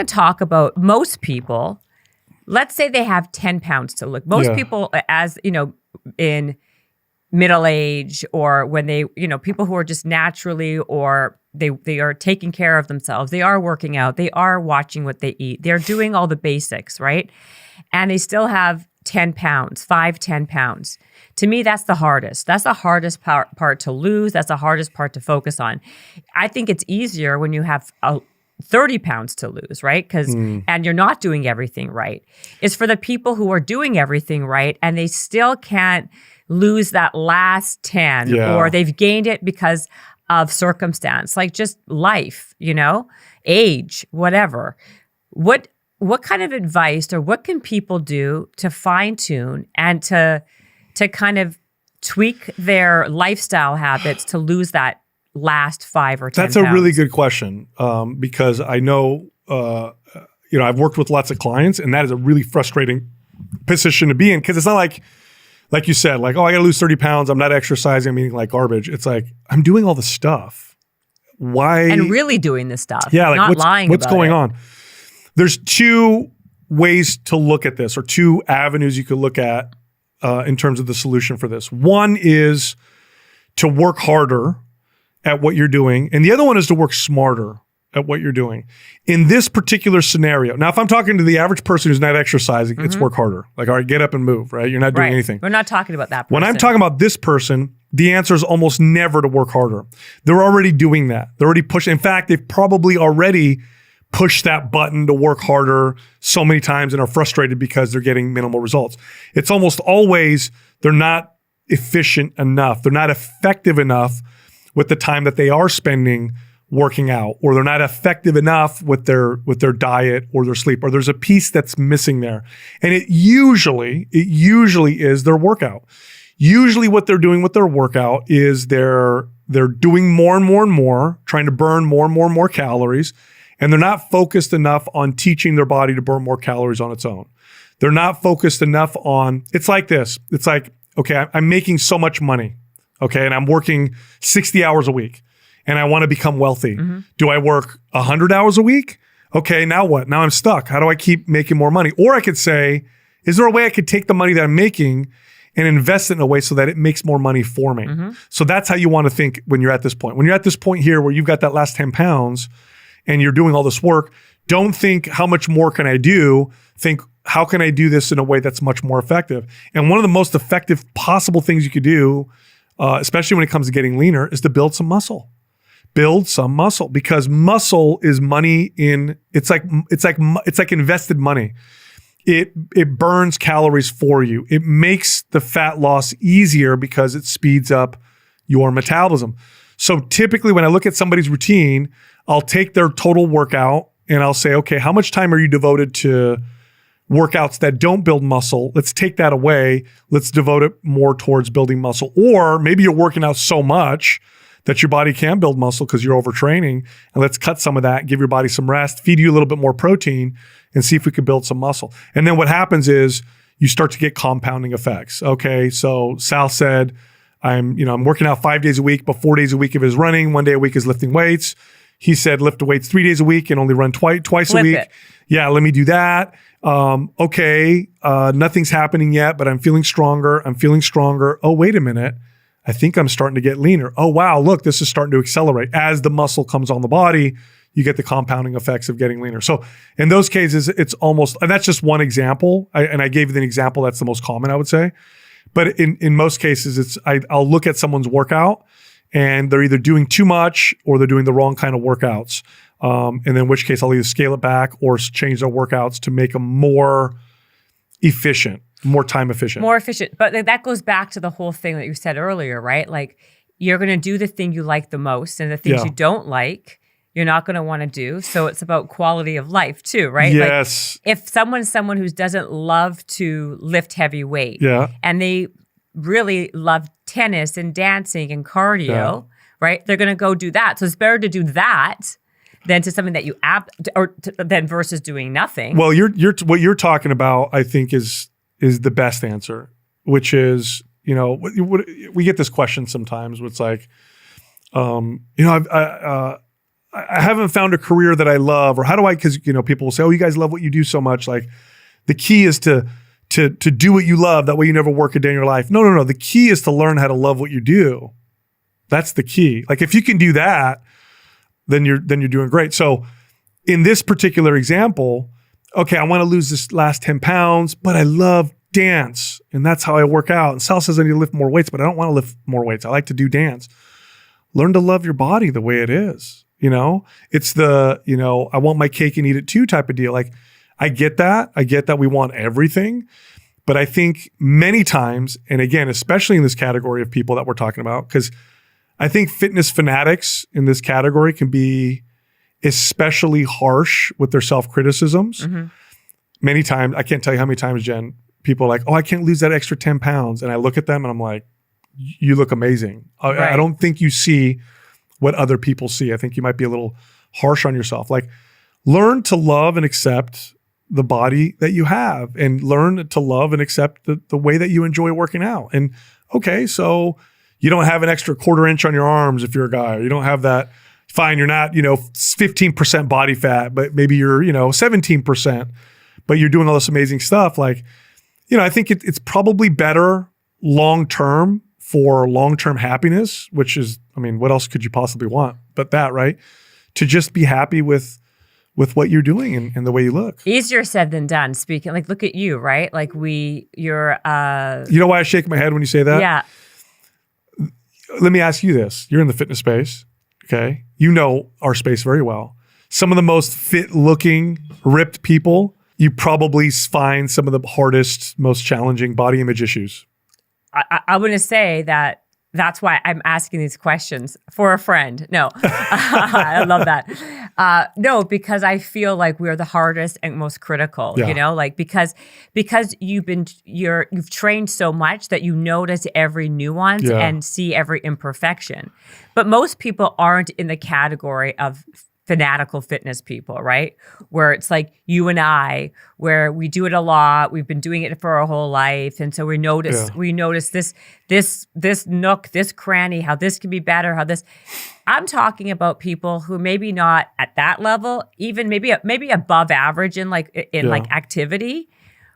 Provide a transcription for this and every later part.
to talk about most people. Let's say they have 10 pounds to lose. Most people, as you know, in middle age or when they, people who are just naturally or they are taking care of themselves. They are working out. They are watching what they eat. They're doing all the basics, right? And they still have 10 pounds, 10 pounds. To me, that's the hardest. That's the hardest part to lose. That's the hardest part to focus on. I think it's easier when you have 30 pounds to lose, right? And you're not doing everything right. It's for the people who are doing everything right and they still can't lose that last 10 or they've gained it because of circumstance, like just life, age, whatever. What kind of advice or what can people do to fine tune and to kind of tweak their lifestyle habits to lose that last 5 or 10 That's a really good question because I know, I've worked with lots of clients and that is a really frustrating position to be in because it's not like you said, like, oh, I got to lose 30 pounds. I'm not exercising. I'm eating like garbage. It's like, I'm doing all the stuff. Why? And really doing this stuff. Yeah. Like not lying what's about going it. on? There's 2 ways to look at this or 2 avenues you could look at in terms of the solution for this. One is to work harder at what you're doing. And the other one is to work smarter at what you're doing. In this particular scenario, now if I'm talking to the average person who's not exercising, it's work harder. Like, all right, get up and move, right? You're not doing anything. We're not talking about that person. When I'm talking about this person, the answer is almost never to work harder. They're already doing that. They're already pushing. In fact, they've probably already pushed that button to work harder so many times and are frustrated because they're getting minimal results. It's almost always they're not efficient enough. They're not effective enough with the time that they are spending working out, or they're not effective enough with their diet or their sleep, or there's a piece that's missing there. And it usually is their workout. Usually what they're doing with their workout is they're doing more and more and more, trying to burn more and more and more calories, and they're not focused enough on teaching their body to burn more calories on its own. They're not focused enough on, it's like this. It's like, okay, I'm making so much money, okay, and I'm working 60 hours a week. And I want to become wealthy. Do I work 100 hours a week? Okay, now what? Now I'm stuck. How do I keep making more money? Or I could say, is there a way I could take the money that I'm making and invest it in a way so that it makes more money for me? So that's how you want to think when you're at this point. When you're at this point here where you've got that last 10 pounds and you're doing all this work, don't think how much more can I do? Think how can I do this in a way that's much more effective? And one of the most effective possible things you could do, especially when it comes to getting leaner, is to build some muscle. Build some muscle, because muscle is money it's like invested money. It burns calories for you. It makes the fat loss easier because it speeds up your metabolism. So typically when I look at somebody's routine, I'll take their total workout and I'll say, okay, how much time are you devoted to workouts that don't build muscle? Let's take that away. Let's devote it more towards building muscle. Or maybe you're working out so much that your body can build muscle because you're overtraining, and let's cut some of that, give your body some rest, feed you a little bit more protein, and see if we could build some muscle. And then what happens is you start to get compounding effects. Okay, so Sal said, I'm working out 5 days a week, but 4 days a week of his running, 1 day a week is lifting weights. He said lift weights 3 days a week and only run twice a week. It. Yeah, let me do that. Nothing's happening yet, but I'm feeling stronger. Oh, wait a minute. I think I'm starting to get leaner. Oh, wow, look, this is starting to accelerate. As the muscle comes on the body, you get the compounding effects of getting leaner. So in those cases, it's almost, and that's just one example. I gave you an example that's the most common, I would say. But in most cases, I'll look at someone's workout and they're either doing too much or they're doing the wrong kind of workouts. And in which case, I'll either scale it back or change their workouts to make them more efficient. More time efficient. More efficient. But that goes back to the whole thing that you said earlier, right? Like, you're going to do the thing you like the most, and the things you don't like, you're not going to want to do. So it's about quality of life too, right? Yes. Like, if someone who doesn't love to lift heavy weight, and they really love tennis and dancing and cardio, right? They're going to go do that. So it's better to do that than to something that you than versus doing nothing. Well, what you're talking about, I think, is the best answer, which is, we get this question sometimes where it's like, I haven't found a career that I love, or how do I, because, people will say, oh, you guys love what you do so much. Like the key is to do what you love. That way you never work a day in your life. No. The key is to learn how to love what you do. That's the key. Like if you can do that, then you're doing great. So in this particular example, okay, I want to lose this last 10 pounds, but I love dance. And that's how I work out. And Sal says I need to lift more weights, but I don't want to lift more weights. I like to do dance. Learn to love your body the way it is. It's the, I want my cake and eat it too type of deal. Like I get that. We want everything. But I think many times, and again, especially in this category of people that we're talking about, because I think fitness fanatics in this category can be especially harsh with their self-criticisms. Mm-hmm. Many times, I can't tell you how many times, Jen, people are like, oh, I can't lose that extra 10 pounds. And I look at them and I'm like, you look amazing. Right. I don't think you see what other people see. I think you might be a little harsh on yourself. Like learn to love and accept the body that you have, and learn to love and accept the way that you enjoy working out. And okay, so you don't have an extra 1/4 inch on your arms if you're a guy, or you don't have that. Fine, you're not, 15% body fat, but maybe you're, 17%, but you're doing all this amazing stuff. Like, I think it's probably better long-term for long-term happiness, which is, what else could you possibly want but that, right? To just be happy with what you're doing and the way you look. Easier said than done. Speaking, like, look at you, right? Like you're. You know why I shake my head when you say that? Yeah. Let me ask you this. You're in the fitness space, okay? You know our space very well. Some of the most fit-looking, ripped people, you probably find some of the hardest, most challenging body image issues. I want to say that's why I'm asking these questions for a friend. No, I love that. No, because I feel like we're the hardest and most critical, like because you've trained so much that you notice every nuance and see every imperfection. But most people aren't in the category of fanatical fitness people, right? Where it's like you and I, where we do it a lot. We've been doing it for our whole life. And so we notice this nook, this cranny, how this can be better, I'm talking about people who maybe not at that level, even maybe above average in like activity,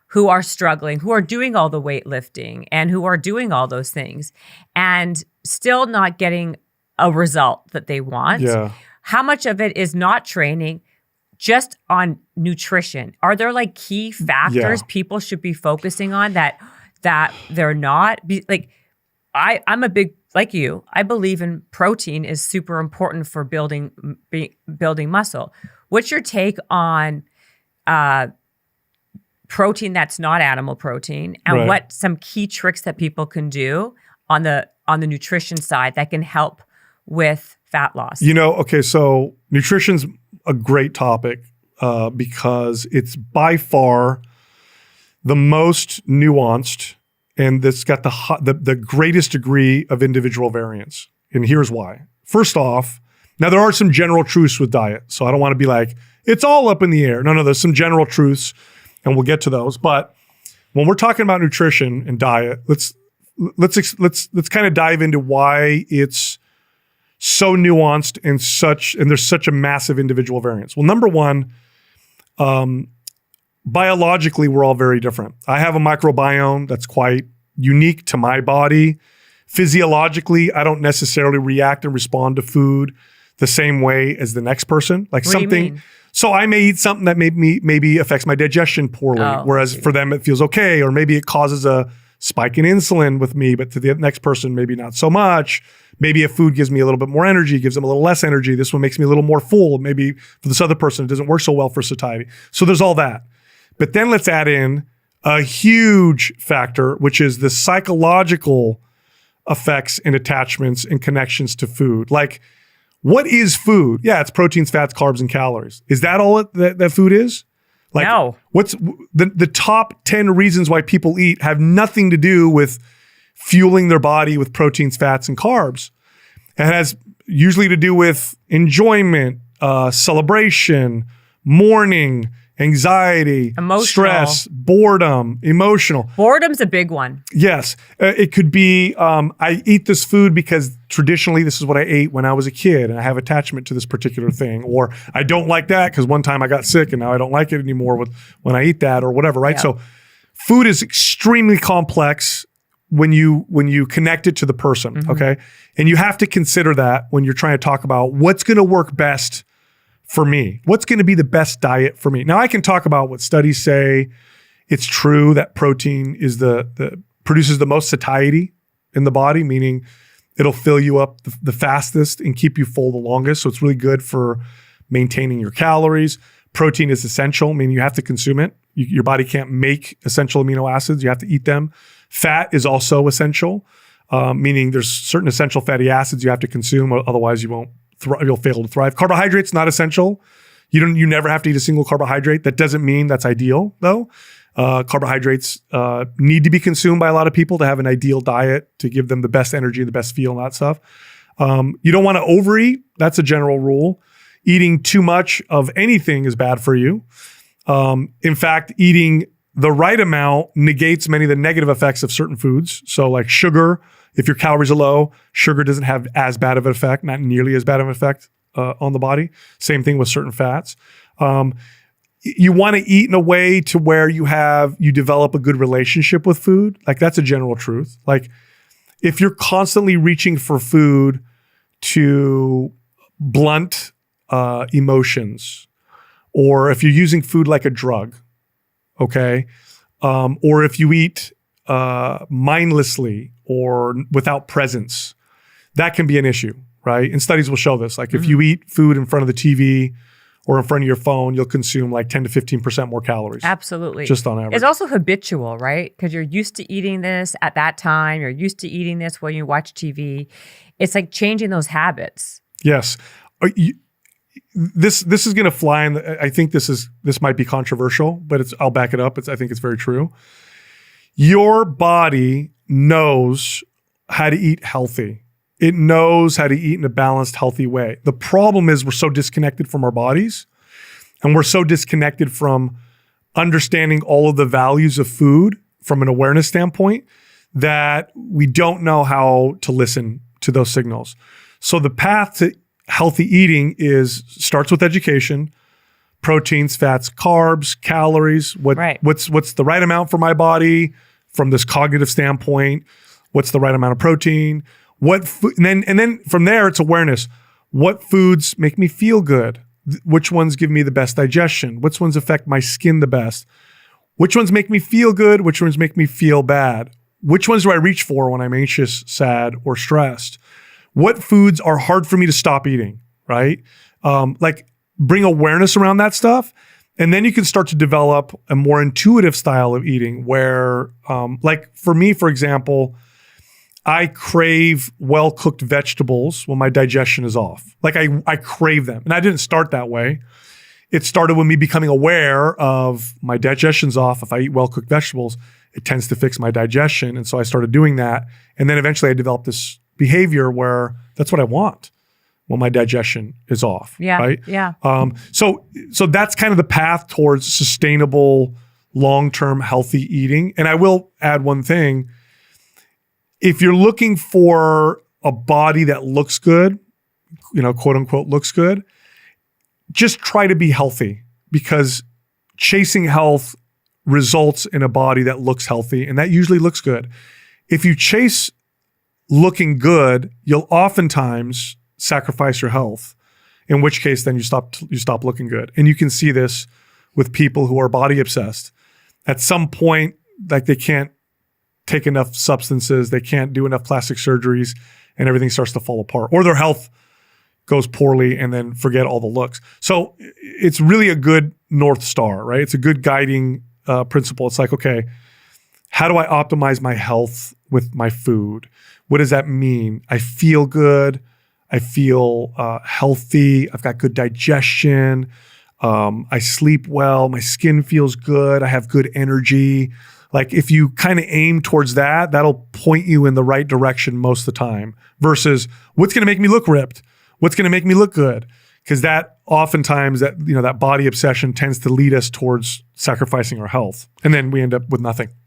who are struggling, who are doing all the weightlifting and who are doing all those things and still not getting a result that they want. Yeah. How much of it is not training, just on nutrition? Are there like key factors people should be focusing on that they're not? I'm a big, like you, I believe in protein is super important for building muscle. What's your take on protein that's not animal protein, and what some key tricks that people can do on the nutrition side that can help with fat loss? Okay, so nutrition's a great topic because it's by far the most nuanced, and it's got the greatest degree of individual variance. And here's why. First off, now there are some general truths with diet, so I don't want to be like, it's all up in the air. No, there's some general truths, and we'll get to those. But when we're talking about nutrition and diet, let's kind of dive into why it's so nuanced and there's such a massive individual variance. Well, number one, biologically, we're all very different. I have a microbiome that's quite unique to my body. Physiologically, I don't necessarily react and respond to food the same way as the next person. Like what do you mean? So I may eat something that maybe affects my digestion poorly, whereas for them it feels okay, or maybe it causes a spike in insulin with me, but to the next person, maybe not so much. Maybe a food gives me a little bit more energy, gives them a little less energy. This one makes me a little more full. Maybe for this other person, it doesn't work so well for satiety. So there's all that. But then let's add in a huge factor, which is the psychological effects and attachments and connections to food. Like, what is food? Yeah, it's proteins, fats, carbs, and calories. Is that all that food is? Like, no. What's the top 10 reasons why people eat have nothing to do with fueling their body with proteins, fats, and carbs. It has usually to do with enjoyment, celebration, mourning, anxiety, Emotional. stress, boredom, emotional. Boredom's a big one. Yes. It could be, I eat this food because traditionally this is what I ate when I was a kid and I have attachment to this particular thing. Or I don't like that because one time I got sick and now I don't like it anymore when I eat that or whatever, right? Yeah. So food is extremely complex when you connect it to the person, okay? And you have to consider that when you're trying to talk about what's going to work best for me. What's going to be the best diet for me? Now I can talk about what studies say. It's true that protein is produces the most satiety in the body, meaning it'll fill you up the fastest and keep you full the longest. So it's really good for maintaining your calories. Protein is essential, meaning you have to consume it. Your body can't make essential amino acids. You have to eat them. Fat is also essential, meaning there's certain essential fatty acids you have to consume, otherwise you'll fail to thrive. Carbohydrates, not essential. You never have to eat a single carbohydrate. That doesn't mean that's ideal, though. Carbohydrates need to be consumed by a lot of people to have an ideal diet, to give them the best energy, the best feel, and that stuff. You don't want to overeat. That's a general rule. Eating too much of anything is bad for you. In fact, eating the right amount negates many of the negative effects of certain foods. So like sugar, if your calories are low, sugar doesn't have as bad of an effect, not nearly as bad of an effect on the body. Same thing with certain fats. You want to eat in a way to where you develop a good relationship with food. Like that's a general truth. Like if you're constantly reaching for food to blunt emotions, or if you're using food like a drug, okay? Or if you eat mindlessly or without presence, that can be an issue, right? And studies will show this. Like if you eat food in front of the TV or in front of your phone, you'll consume like 10 to 15% more calories. Absolutely. Just on average. It's also habitual, right? Because you're used to eating this at that time. You're used to eating this when you watch TV. It's like changing those habits. Yes. This is going to fly, and I think this might be controversial, but I'll back it up. I think it's very true. Your body knows how to eat healthy. It knows how to eat in a balanced, healthy way. The problem is we're so disconnected from our bodies, and we're so disconnected from understanding all of the values of food from an awareness standpoint that we don't know how to listen to those signals. So the path to healthy eating starts with education, proteins, fats, carbs, calories, what's the right amount for my body from this cognitive standpoint, what's the right amount of protein, and then from there it's awareness. What foods make me feel good? Which ones give me the best digestion? Which ones affect my skin the best? Which ones make me feel good? Which ones make me feel bad? Which ones do I reach for when I'm anxious, sad, or stressed? What foods are hard for me to stop eating, right? Like bring awareness around that stuff. And then you can start to develop a more intuitive style of eating where, like for me, for example, I crave well-cooked vegetables when my digestion is off. Like I crave them. And I didn't start that way. It started with me becoming aware of my digestion's off. If I eat well-cooked vegetables, it tends to fix my digestion. And so I started doing that. And then eventually I developed this behavior where that's what I want when my digestion is off. Yeah. Right. Yeah. So that's kind of the path towards sustainable, long-term healthy eating. And I will add one thing. If you're looking for a body that looks good, quote unquote, looks good, just try to be healthy, because chasing health results in a body that looks healthy, and that usually looks good. If you chase looking good, you'll oftentimes sacrifice your health, in which case then you stop looking good. And you can see this with people who are body obsessed. At some point, like they can't take enough substances, they can't do enough plastic surgeries, and everything starts to fall apart. Or their health goes poorly and then forget all the looks. So it's really a good North Star, right? It's a good guiding principle. It's like, okay, how do I optimize my health with my food? What does that mean? I feel good. I feel healthy. I've got good digestion. I sleep well. My skin feels good. I have good energy. Like if you kind of aim towards that, that'll point you in the right direction most of the time, versus what's going to make me look ripped? What's going to make me look good? because that oftentimes that body obsession tends to lead us towards sacrificing our health. And then we end up with nothing.